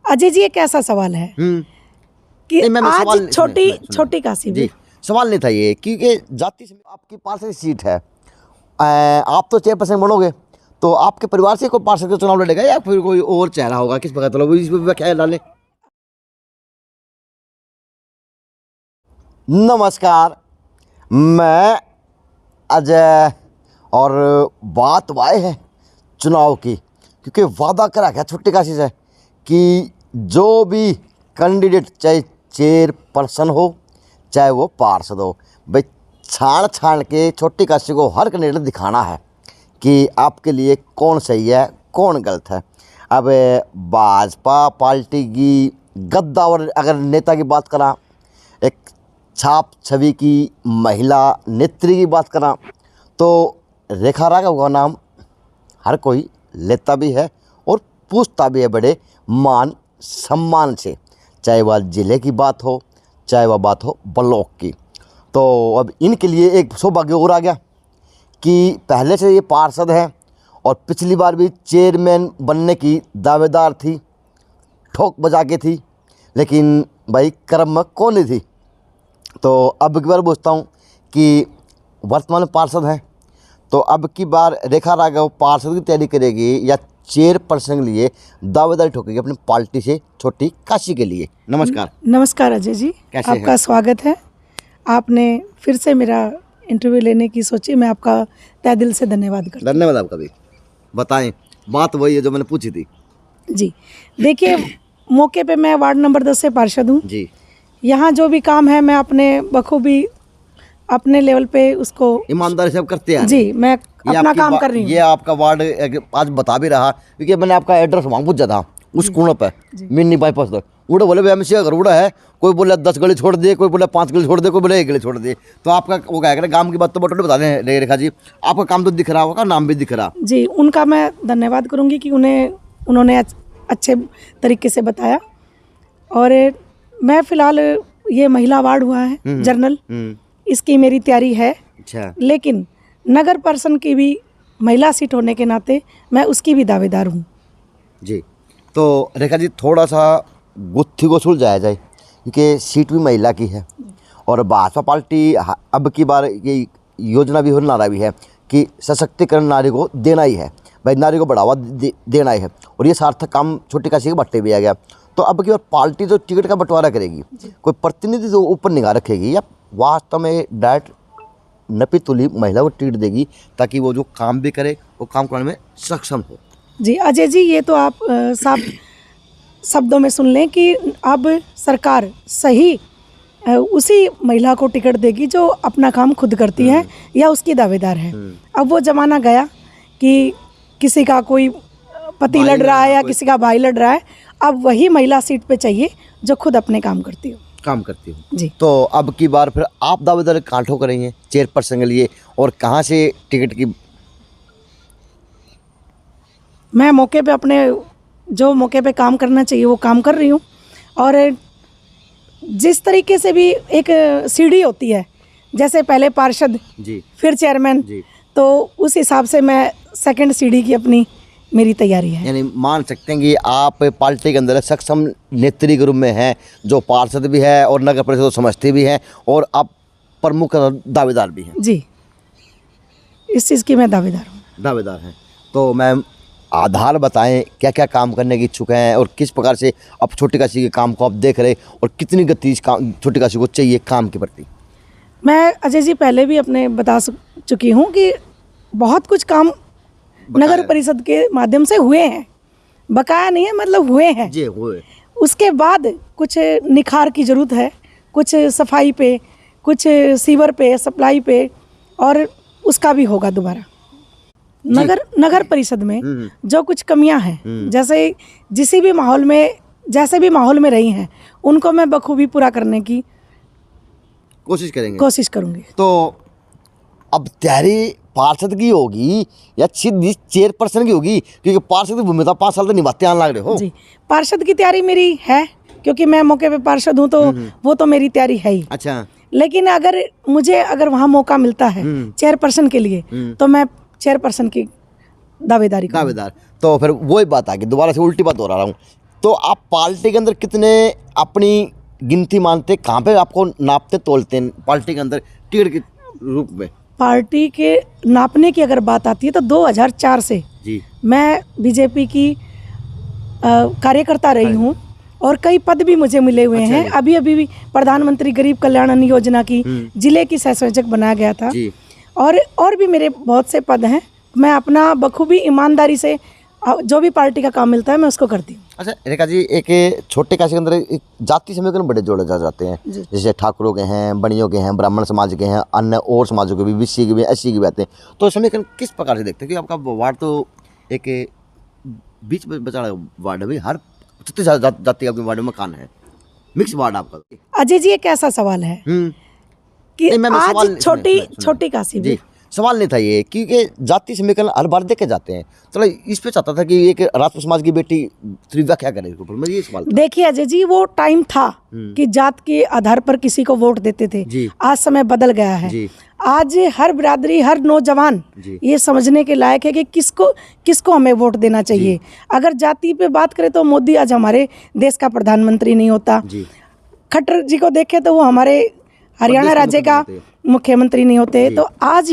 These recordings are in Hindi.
अजय जी, एक ऐसा सवाल है कि आज छोटी काशी जी, सवाल नहीं था ये, क्योंकि जाति से आपकी पार्षद सीट है, आप तो चेयरपर्सन बनोगे, तो आपके परिवार से कोई पार्षद का चुनाव लड़ेगा या फिर कोई और चेहरा होगा, किस प्रकार? चलो इस पर क्या डालें। नमस्कार, मैं अजय, और बात वाय है चुनाव की, क्योंकि वादा करा गया छोटी काशी से कि जो भी कैंडिडेट, चाहे चेयरपर्सन हो चाहे वो पार्षद हो, भाई छाण के छोटी काशी को हर कैंडिडेट दिखाना है कि आपके लिए कौन सही है कौन गलत है। अब भाजपा पार्टी की गद्दावर अगर नेता की बात करा, एक छाप छवि की महिला नेत्री की बात करा, तो रेखा राघव का नाम हर कोई लेता भी है और पूछता भी है बड़े मान सम्मान से, चाहे वह जिले की बात हो चाहे वह बात हो ब्लॉक की। तो अब इनके लिए एक सौभाग्य और आ गया कि पहले से ये पार्षद हैं और पिछली बार भी चेयरमैन बनने की दावेदार थी, ठोक बजा के थी, लेकिन भाई कर्म में कौन थी। तो अब की बार पूछता हूँ कि वर्तमान पार्षद हैं, तो अब की बार रेखा राघव पार्षद की तैयारी करेगी या चेयरपर्सन के लिए दावेदारी ठोकेगी अपनी पार्टी से छोटी काशी के लिए? नमस्कार। नमस्कार अजय जी, आपका स्वागत है। आपने फिर से मेरा इंटरव्यू लेने की सोची, मैं आपका तहे दिल से धन्यवाद करता हूं। धन्यवाद आपका भी। बताएं, बात वही है जो मैंने पूछी थी। जी देखिए, मौके पे मैं वार्ड नंबर 10 से पार्षद हूँ जी। यहाँ जो भी काम है मैं अपने बखूबी अपने लेवल पे उसको ईमानदारी से करते हैं जी। मैं अपना काम कर रही हूँ। ये आपका वार्ड आज बता भी रहा, क्योंकि मैंने आपका एड्रेस वहाँ पूछा था उस कोने पे मिनी बाईपास तक। उड़े बोले भाई एमसी का घर उड़ा है, कोई बोले 10 गली छोड़ दिए, कोई बोले 5 गली छोड़ दिए, कोई बोले 1 गली छोड़ दिए। तो आपका वो क्या करे, गांव की बात तो बटोले बता दें रेखा जी, आपका काम तो दिख रहा होगा, नाम भी दिख रहा जी। उनका मैं धन्यवाद करूँगी कि उन्होंने अच्छे तरीके से बताया। और मैं फिलहाल ये महिला वार्ड हुआ है जनरल, इसकी मेरी तैयारी है। अच्छा। लेकिन नगर परिषद की भी महिला सीट होने के नाते मैं उसकी भी दावेदार हूँ जी। तो रेखा जी, थोड़ा सा गुत्थी को सुलझाया जाए, क्योंकि सीट भी महिला की है और भाजपा पार्टी अब की बार ये योजना भी हो, नारा भी है कि सशक्तिकरण नारी को देना ही है, भाई नारी को बढ़ावा देना ही है, और ये सार्थक काम छोटी काशी के बट्टे भी आ गया। तो अब की बार पार्टी जो टिकट का बंटवारा करेगी, कोई प्रतिनिधि जो ऊपर निगाह रखेगी या वास्तव में डायरेक्ट नपी तुली महिला को टिकट देगी, ताकि वो जो काम भी करे वो काम करने में सक्षम हो? जी अजय जी, ये तो आप साफ शब्दों में सुन लें कि अब सरकार सही उसी महिला को टिकट देगी जो अपना काम खुद करती है या उसकी दावेदार है। अब वो ज़माना गया कि किसी का कोई पति लड़ रहा है या किसी का भाई लड़ रहा है, अब वही महिला सीट पे चाहिए जो खुद अपने काम करती हो जी। तो अब की बार फिर आप दावेदारी कांठों करेंगे चेयरपर्सन के लिए, और कहाँ से टिकट की? मैं मौके पे अपने जो मौके पे काम करना चाहिए वो काम कर रही हूँ, और जिस तरीके से भी एक सीढ़ी होती है, जैसे पहले पार्षद जी, फिर चेयरमैन जी, तो उस हिसाब से मैं सेकंड सीढ़ी की अपनी मेरी तैयारी है। यानी मान सकते हैं कि आप पार्टी के अंदर सक्षम नेत्री के रूप में हैं, जो पार्षद भी है और नगर परिषद समझती भी हैं, और आप प्रमुख दावेदार भी हैं जी। इस चीज़ की मैं दावेदार हैं। तो मैम, आधार बताएं, क्या क्या काम करने की इच्छुक हैं और किस प्रकार से अब छोटी काशी के काम को आप देख रहे, और कितनी गति छोटी काशी को चाहिए काम के प्रति? मैं अजय जी पहले भी अपने बता चुकी हूँ कि बहुत कुछ काम नगर परिषद के माध्यम से हुए हैं, बकाया नहीं है, मतलब हुए हैं जी, हुए। उसके बाद कुछ निखार की ज़रूरत है, कुछ सफाई पे, कुछ सीवर पे, सप्लाई पे, और उसका भी होगा दोबारा। नगर परिषद में जो कुछ कमियां हैं, जैसे जैसे भी माहौल में रही हैं, उनको मैं बखूबी पूरा करने की कोशिश करूंगी। तो अब तैयारी पार्षद की होगी या सीधी चेयरपर्सन की होगी, क्योंकि पार्षद की भूमिका 5 साल तक निभाते आने लग रहे हो जी। पार्षद की तैयारी मेरी है, क्योंकि मैं मौके पे पार्षद हूँ, तो वो तो मेरी तैयारी है ही। अच्छा। लेकिन अगर वहाँ मौका मिलता है चेयरपर्सन के लिए, तो मैं चेयरपर्सन की दावेदार। तो फिर वही बात आ गई, दोबारा से उल्टी बात दोहरा रहा हूँ, तो आप पार्टी के अंदर कितने अपनी गिनती मानते, कहाँ पे आपको नापते तोलते हैं पार्टी के अंदर टिकट के रूप में? पार्टी के नापने की अगर बात आती है तो 2004 से जी मैं बीजेपी की कार्यकर्ता रही हूँ और कई पद भी मुझे मिले हुए अच्छा हैं। जी। अभी अभी भी प्रधानमंत्री गरीब कल्याण अन्न योजना की जिले की सहसंयोजक बनाया गया था जी। और भी मेरे बहुत से पद हैं। मैं अपना बखूबी ईमानदारी से जो भी पार्टी का काम मिलता है मैं उसको करती हूँ। अच्छा रेखा जी, एक छोटे काशी के अंदर एक जाति समीकरण बड़े जोड़े जा जाते हैं, जैसे ठाकुरों के हैं, बनियों के हैं, ब्राह्मण समाज के हैं, अन्य और समाजों के भी, बीसी के भी, एससी के भी आते हैं। तो समीकरण किस प्रकार से देखते हैं कि आपका वार्ड तो एक बीच में बचा वार्ड है भाई, हर छत्तीस जाति आपके वार्ड में मकान है, मिक्स वार्ड आपका। अजय जी, एक ऐसा सवाल है कि नहीं, मैं सवाल आज छोटी काशी जी में सवाल नहीं था ये, क्योंकि जाति समीकरण हर बार देखे जाते हैं, तो इस पे चाहता था कि एक राजपूत समाज की बेटी थोड़ी व्याख्या करे इसके ऊपर, मैं ये सवाल था। देखिए अजय जी, वो टाइम था कि जात के आधार पर किसी को वोट देते थे। जी। आज समय बदल गया है। जी। आज हर बिरादरी, हर नौजवान जी। ये समझने के लायक है कि किसको हमें वोट देना चाहिए। अगर जाति पे बात करें तो मोदी आज हमारे देश का प्रधानमंत्री नहीं होता। जी। खट्टर जी को देखें तो वो हमारे हरियाणा राज्य का मुख्यमंत्री नहीं होते। तो आज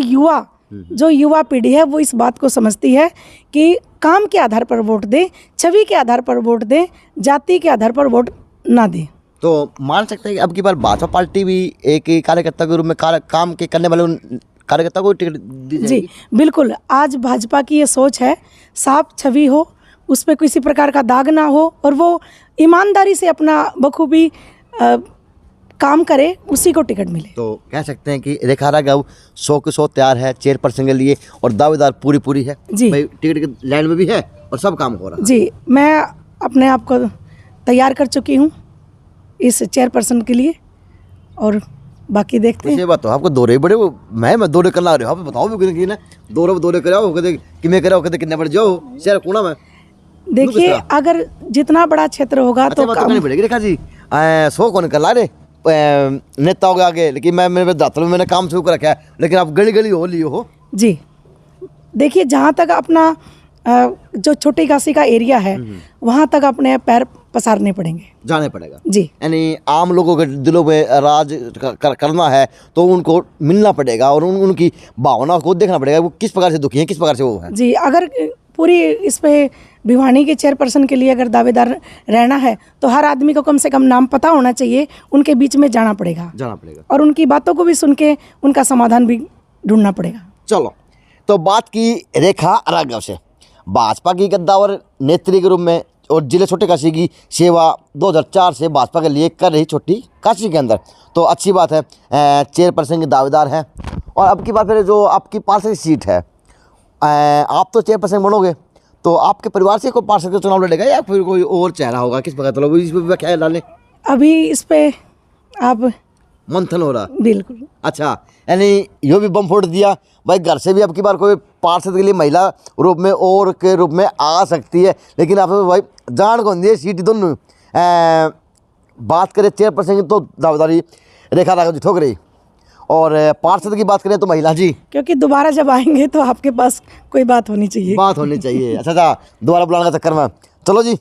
जो युवा पीढ़ी है वो इस बात को समझती है कि काम के आधार पर वोट दे, छवि के आधार पर वोट दे, जाति के आधार पर वोट ना दे। तो मान सकते हैं कि अब की बार भाजपा पार्टी भी एक कार्यकर्ता के रूप में काम के करने वाले उन कार्यकर्ता को टिकट दी जाएगी? जी बिल्कुल, आज भाजपा की ये सोच है, साफ छवि हो, उस पर किसी प्रकार का दाग ना हो और वो ईमानदारी से अपना बखूबी काम करे, उसी को टिकट मिले। तो कह सकते हैं कि रेखा राघव 100 के 100 तैयार है चेयरपर्सन के लिए और दावेदार पूरी है जी। भाई, टिकट के लाइन में भी है और सब काम हो रहा है। जी, मैं अपने आप को तैयार कर चुकी हूँ इस चेयरपर्सन के लिए और बाकी देखते हैं। ये बात तो आपको दौरे बड़े मैं दौरे करना रहे हो, आप बताओ भी कि ना दौरे कराओ, कहते किमें कराओ, कहते कितने बड़े जाओ शहर कोना में। देखिए अगर जितना बड़ा क्षेत्र होगा तो बात करनी पड़ेगी रेखा जी। 100 कौन कर ला रहे नेता हो गया आगे, लेकिन मेरे दातल में मैंने काम शुरू कर रखा है, लेकिन आप गली हो लियो हो। जी देखिए, जहाँ तक अपना जो छोटी काशी का एरिया है वहाँ तक अपने पैर पसारने पड़ेंगे, जाने पड़ेगा जी। यानी आम लोगों के दिलों में राज करना है तो उनको मिलना पड़ेगा और उनकी भावना को देखना पड़ेगा, वो किस प्रकार से दुखी है, किस प्रकार से वो है। जी, अगर पूरी इस पे भिवानी के चेयरपर्सन के लिए अगर दावेदार रहना है तो हर आदमी को कम से कम नाम पता होना चाहिए, उनके बीच में जाना पड़ेगा और उनकी बातों को भी सुन के उनका समाधान भी ढूंढना पड़ेगा। चलो, तो बात की रेखा राघव से, भाजपा की कद्दावर नेत्री के रूप में और जिले छोटे काशी की सेवा 2004 से भाजपा के लिए कर रही छोटी काशी के अंदर, तो अच्छी बात है। चेयरपर्सन के दावेदार हैं और अब की बात फिर जो आपकी पार्षद सीट है, आप तो चेयरपर्सन बनोगे तो आपके परिवार से कोई पार्षद का चुनाव लड़ेगा या फिर कोई और चेहरा होगा, किस प्रकार? तो इस पर क्या डालें? अभी इस पे आप मंथन हो रहा? बिल्कुल। अच्छा, यानी यो भी बम फोड़ दिया भाई, घर से भी अब की बार कोई पार्षद के लिए महिला रूप में और के रूप में आ सकती है, लेकिन आप भाई जान कौन दिए सीट दोनों। बात करें चेयरपर्सन की तो दावेदारी रेखा राघव जी ठोक रही और पार्षद की बात करें तो महिला जी, क्योंकि दोबारा जब आएंगे तो आपके पास कोई बात होनी चाहिए। अच्छा दोबारा बुलाने का चक्कर में। चलो जी,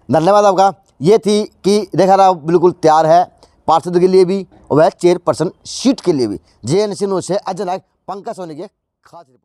धन्यवाद आपका। ये थी कि रेखा राघव बिल्कुल तैयार है पार्षद के लिए भी और वह चेयरपर्सन सीट के लिए भी। JNC न्यूज़ से अजय नायक, पंकज सोनी की खास रिपोर्ट।